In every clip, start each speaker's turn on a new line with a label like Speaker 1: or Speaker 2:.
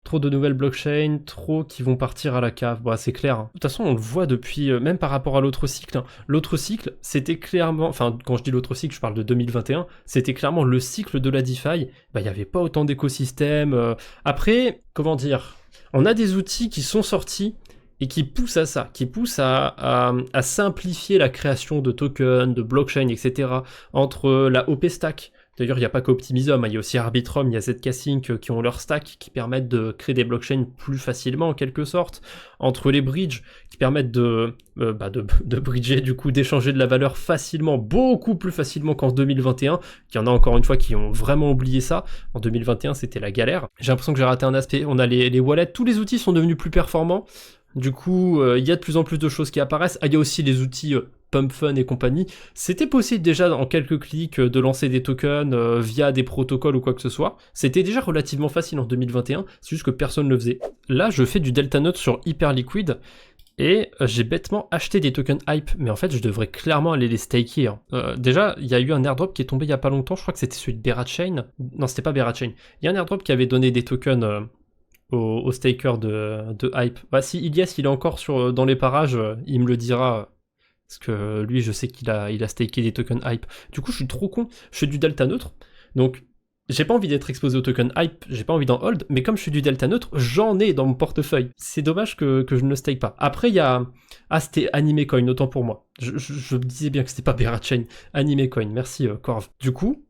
Speaker 1: Trop de nouvelles blockchains, trop qui vont partir à la cave. Bah, c'est clair, hein. De toute façon, on le voit depuis, même par rapport à l'autre cycle, hein. L'autre cycle, c'était clairement, enfin, quand je dis l'autre cycle, je parle de 2021, c'était clairement le cycle de la DeFi. Bah, il n'y avait pas autant d'écosystèmes. Après, comment dire, on a des outils qui sont sortis et qui poussent à ça, qui poussent à simplifier la création de tokens, de blockchains, etc. Entre la OP Stack. D'ailleurs, il n'y a pas qu'Optimism, hein, il y a aussi Arbitrum, il y a ZK-Sync qui ont leur stack, qui permettent de créer des blockchains plus facilement en quelque sorte. Entre les bridges, qui permettent de bridger, du coup, d'échanger de la valeur facilement, beaucoup plus facilement qu'en 2021, qu'il y en a encore une fois qui ont vraiment oublié ça. En 2021, c'était la galère. J'ai l'impression que j'ai raté un aspect. On a les wallets, tous les outils sont devenus plus performants. Du coup, il y a de plus en plus de choses qui apparaissent. Ah, il y a aussi les outils PumpFun et compagnie. C'était possible déjà en quelques clics de lancer des tokens via des protocoles ou quoi que ce soit. C'était déjà relativement facile en 2021, c'est juste que personne ne le faisait. Là, je fais du Delta Note sur Hyperliquid et j'ai bêtement acheté des tokens hype, mais en fait, je devrais clairement aller les staker, hein. Déjà, il y a eu un airdrop qui est tombé il y a pas longtemps, je crois que c'était celui de Berachain. Non, c'était pas Berachain. Il y a un airdrop qui avait donné des tokens au staker de hype. Bah, si Ilias il est encore dans les parages, il me le dira. Parce que lui, je sais qu'il a staké des tokens hype. Du coup, je suis trop con. Je fais du delta neutre. Donc, j'ai pas envie d'être exposé aux tokens hype. J'ai pas envie d'en hold. Mais comme je suis du delta neutre, j'en ai dans mon portefeuille. C'est dommage que je ne le stake pas. Après, il y a... Ah, c'était Animecoin, autant pour moi. Je me disais bien que c'était pas Berachain. Animecoin, merci Corv. Du coup,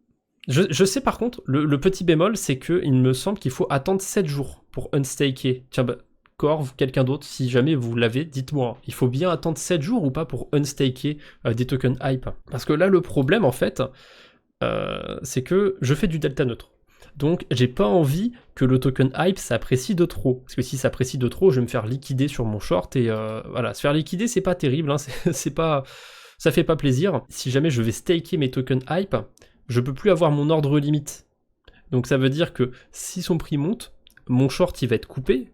Speaker 1: je sais par contre, le petit bémol, c'est qu'il me semble qu'il faut attendre 7 jours pour unstaker. Tiens, bah, Corv, quelqu'un d'autre, si jamais vous l'avez, dites-moi. Il faut bien attendre 7 jours ou pas pour unstaker des tokens hype. Parce que là, le problème, en fait, c'est que je fais du delta neutre. Donc, j'ai pas envie que le token hype s'apprécie de trop. Parce que si ça s'apprécie de trop, je vais me faire liquider sur mon short. Et voilà, se faire liquider, c'est pas terrible. Hein, c'est pas... Ça fait pas plaisir. Si jamais je vais staker mes tokens hype, je peux plus avoir mon ordre limite. Donc ça veut dire que si son prix monte, mon short il va être coupé,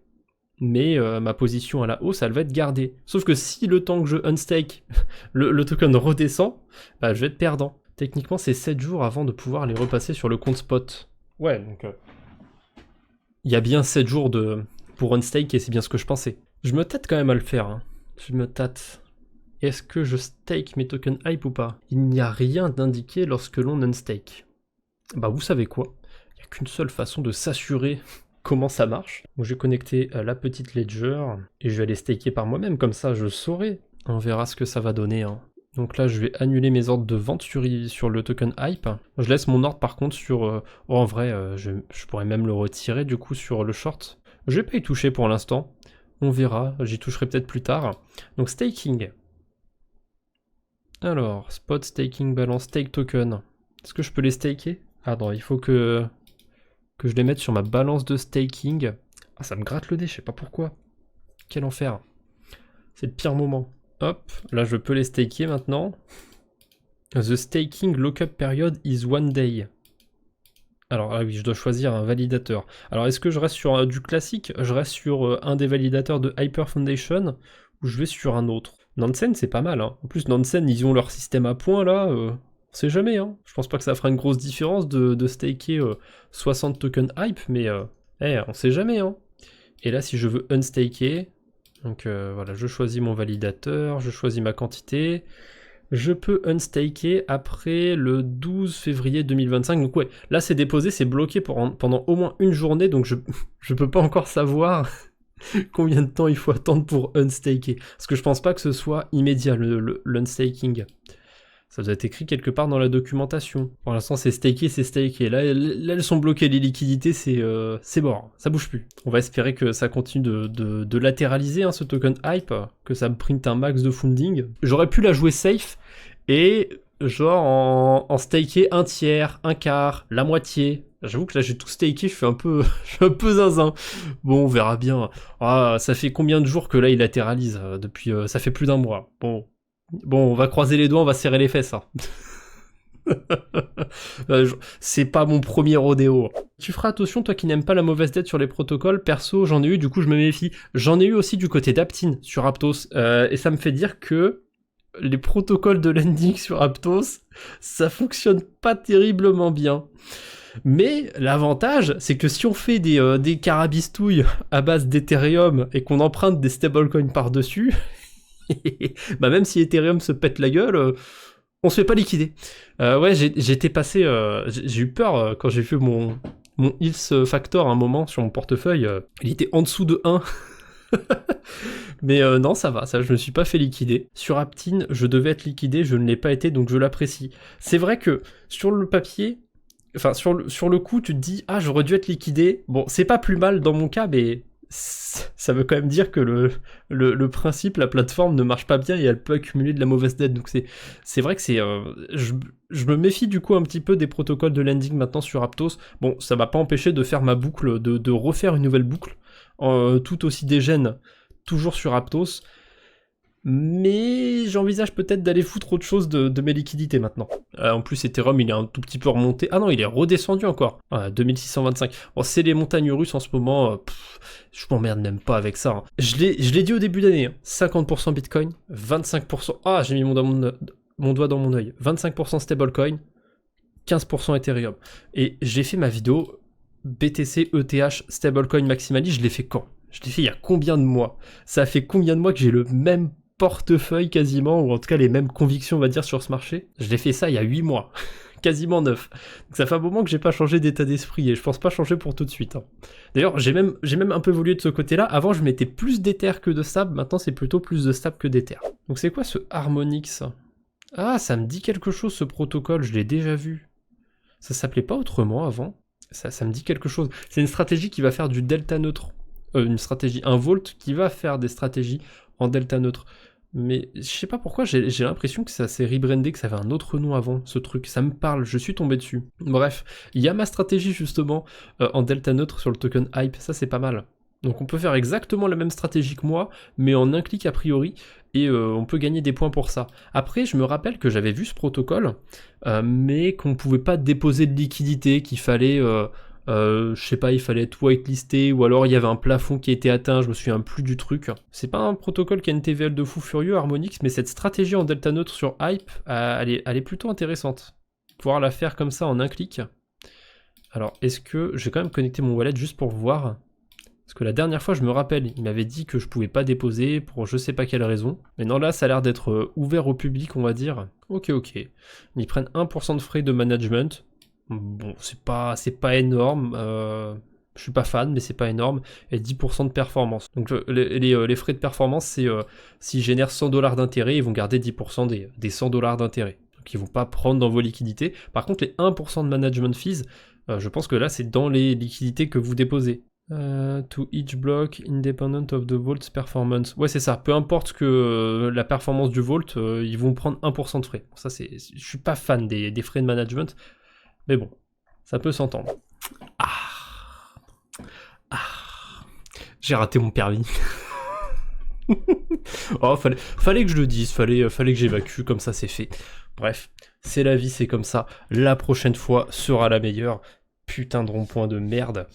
Speaker 1: mais ma position à la hausse elle va être gardée. Sauf que si le temps que je unstake, le token redescend, bah, je vais être perdant. Techniquement c'est 7 jours avant de pouvoir les repasser sur le compte spot. Ouais, donc il y a bien 7 jours pour unstake et c'est bien ce que je pensais. Je me tâte quand même à le faire, hein. Je me tâte. Est-ce que je stake mes tokens hype ou pas? Il n'y a rien d'indiqué lorsque l'on unstake. Bah vous savez quoi? Il n'y a qu'une seule façon de s'assurer comment ça marche. Donc j'ai connecté la petite ledger et je vais aller staker par moi-même, comme ça je saurai. On verra ce que ça va donner, hein. Donc là je vais annuler mes ordres de vente sur le token hype. Je laisse mon ordre par contre sur... Oh, en vrai, je pourrais même le retirer du coup sur le short. Je vais pas y toucher pour l'instant. On verra, j'y toucherai peut-être plus tard. Donc staking. Alors, spot, staking, balance, stake token. Est-ce que je peux les staker? Ah non, il faut que je les mette sur ma balance de staking. Ah, ça me gratte le nez, je sais pas pourquoi. Quel enfer. C'est le pire moment. Hop, là je peux les staker maintenant. The staking lockup period is 1 day. Alors, ah oui, je dois choisir un validateur. Alors, est-ce que je reste sur du classique? Je reste sur un des validateurs de Hyper Foundation ou je vais sur un autre? Nansen, c'est pas mal, hein. En plus, Nansen, ils ont leur système à points, là. On sait jamais, hein. Je pense pas que ça fera une grosse différence de staker 60 tokens hype, mais on sait jamais, hein. Et là, si je veux unstaker, donc voilà, je choisis mon validateur, je choisis ma quantité. Je peux unstaker après le 12 février 2025. Donc ouais, là c'est déposé, c'est bloqué pendant au moins une journée, donc je peux pas encore savoir combien de temps il faut attendre pour unstaker. Parce que je pense pas que ce soit immédiat, l'unstaking. Ça doit être écrit quelque part dans la documentation. Pour l'instant, c'est staké, c'est staké. Là, elles sont bloquées, les liquidités, c'est mort. Ça bouge plus. On va espérer que ça continue de latéraliser, hein, ce token hype, que ça me printe un max de funding. J'aurais pu la jouer safe et genre en staker un tiers, un quart, la moitié. J'avoue que là, j'ai tout staké, je suis un peu zinzin. Bon, on verra bien. Ah, ça fait combien de jours que là, il latéralise depuis... ça fait plus d'un mois. Bon, on va croiser les doigts, on va serrer les fesses. Hein. C'est pas mon premier rodéo. Tu feras attention, toi qui n'aimes pas la mauvaise dette sur les protocoles. Perso, j'en ai eu, du coup je me méfie. J'en ai eu aussi du côté d'Aptine sur Aptos. Et ça me fait dire que les protocoles de lending sur Aptos, ça fonctionne pas terriblement bien. Mais l'avantage, c'est que si on fait des carabistouilles à base d'Ethereum et qu'on emprunte des stablecoins par-dessus, bah même si Ethereum se pète la gueule, on se fait pas liquider. Ouais, j'étais passé... j'ai eu peur quand j'ai vu mon Hills Factor à un moment sur mon portefeuille. Il était en dessous de 1. Mais non, ça va, ça, je me suis pas fait liquider. Sur Aptine, je devais être liquidé, je ne l'ai pas été, donc je l'apprécie. C'est vrai que sur le papier, enfin sur le coup, tu te dis, ah, j'aurais dû être liquidé. Bon, c'est pas plus mal dans mon cas, mais ça veut quand même dire que le principe, la plateforme ne marche pas bien et elle peut accumuler de la mauvaise dette. Donc c'est vrai que c'est... je me méfie du coup un petit peu des protocoles de lending maintenant sur Aptos. Bon, ça m'a pas empêché de faire ma boucle, de refaire une nouvelle boucle, tout aussi dégène, toujours sur Aptos. Mais j'envisage peut-être d'aller foutre autre chose de mes liquidités maintenant. En plus, Ethereum, il est un tout petit peu remonté. Ah non, il est redescendu encore. 2625. Bon, c'est les montagnes russes en ce moment. Je m'emmerde même pas avec ça. Hein. Je l'ai dit au début d'année. Hein. 50% Bitcoin, 25%... Ah, j'ai mis mon doigt dans mon œil. 25% stablecoin, 15% Ethereum. Et j'ai fait ma vidéo BTC ETH stablecoin maximaliste. Je l'ai fait quand? Je l'ai fait il y a combien de mois? Ça fait combien de mois que j'ai le même portefeuille quasiment, ou en tout cas les mêmes convictions on va dire sur ce marché? Je l'ai fait ça il y a 8 mois, quasiment 9. Donc ça fait un moment que j'ai pas changé d'état d'esprit et je pense pas changer pour tout de suite. Hein. D'ailleurs j'ai même un peu évolué de ce côté-là. Avant je mettais plus d'Ether que de Stab, maintenant c'est plutôt plus de Stab que d'Ether. Donc c'est quoi ce Harmonix? Ah, ça me dit quelque chose ce protocole, je l'ai déjà vu. Ça s'appelait pas autrement avant? Ça me dit quelque chose. C'est une stratégie qui va faire du delta neutre. Un Vault qui va faire des stratégies en delta neutre. Mais je sais pas pourquoi, j'ai l'impression que ça s'est rebrandé, que ça avait un autre nom avant, ce truc. Ça me parle, je suis tombé dessus. Bref, il y a ma stratégie justement en delta neutre sur le token Hype, ça c'est pas mal. Donc on peut faire exactement la même stratégie que moi, mais en un clic a priori, et on peut gagner des points pour ça. Après, je me rappelle que j'avais vu ce protocole, mais qu'on pouvait pas déposer de liquidité, qu'il fallait... je sais pas, il fallait être whitelisté, ou alors il y avait un plafond qui était atteint, je me souviens plus du truc. C'est pas un protocole qui a une TVL de fou furieux, Harmonix, mais cette stratégie en delta neutre sur Hype, elle est plutôt intéressante. Pouvoir la faire comme ça en un clic. Alors, est-ce que... Je vais quand même connecter mon wallet juste pour voir. Parce que la dernière fois, je me rappelle, il m'avait dit que je pouvais pas déposer pour je sais pas quelle raison. Mais non, là, ça a l'air d'être ouvert au public, on va dire. Ok. Ils prennent 1% de frais de management. Bon, c'est pas énorme, je suis pas fan, mais c'est pas énorme, et 10% de performance. Donc les frais de performance, c'est s'ils génèrent $100 d'intérêt, ils vont garder 10% des $100 d'intérêt. Donc ils vont pas prendre dans vos liquidités. Par contre, les 1% de management fees, je pense que là, c'est dans les liquidités que vous déposez. To each block, independent of the vault's performance. Ouais, c'est ça. Peu importe que la performance du vault, ils vont prendre 1% de frais. Ça, je suis pas fan des frais de management. Mais bon, ça peut s'entendre. J'ai raté mon permis. Oh, fallait que je le dise, fallait que j'évacue, comme ça c'est fait. Bref, c'est la vie, c'est comme ça. La prochaine fois sera la meilleure. Putain de rond-point de merde.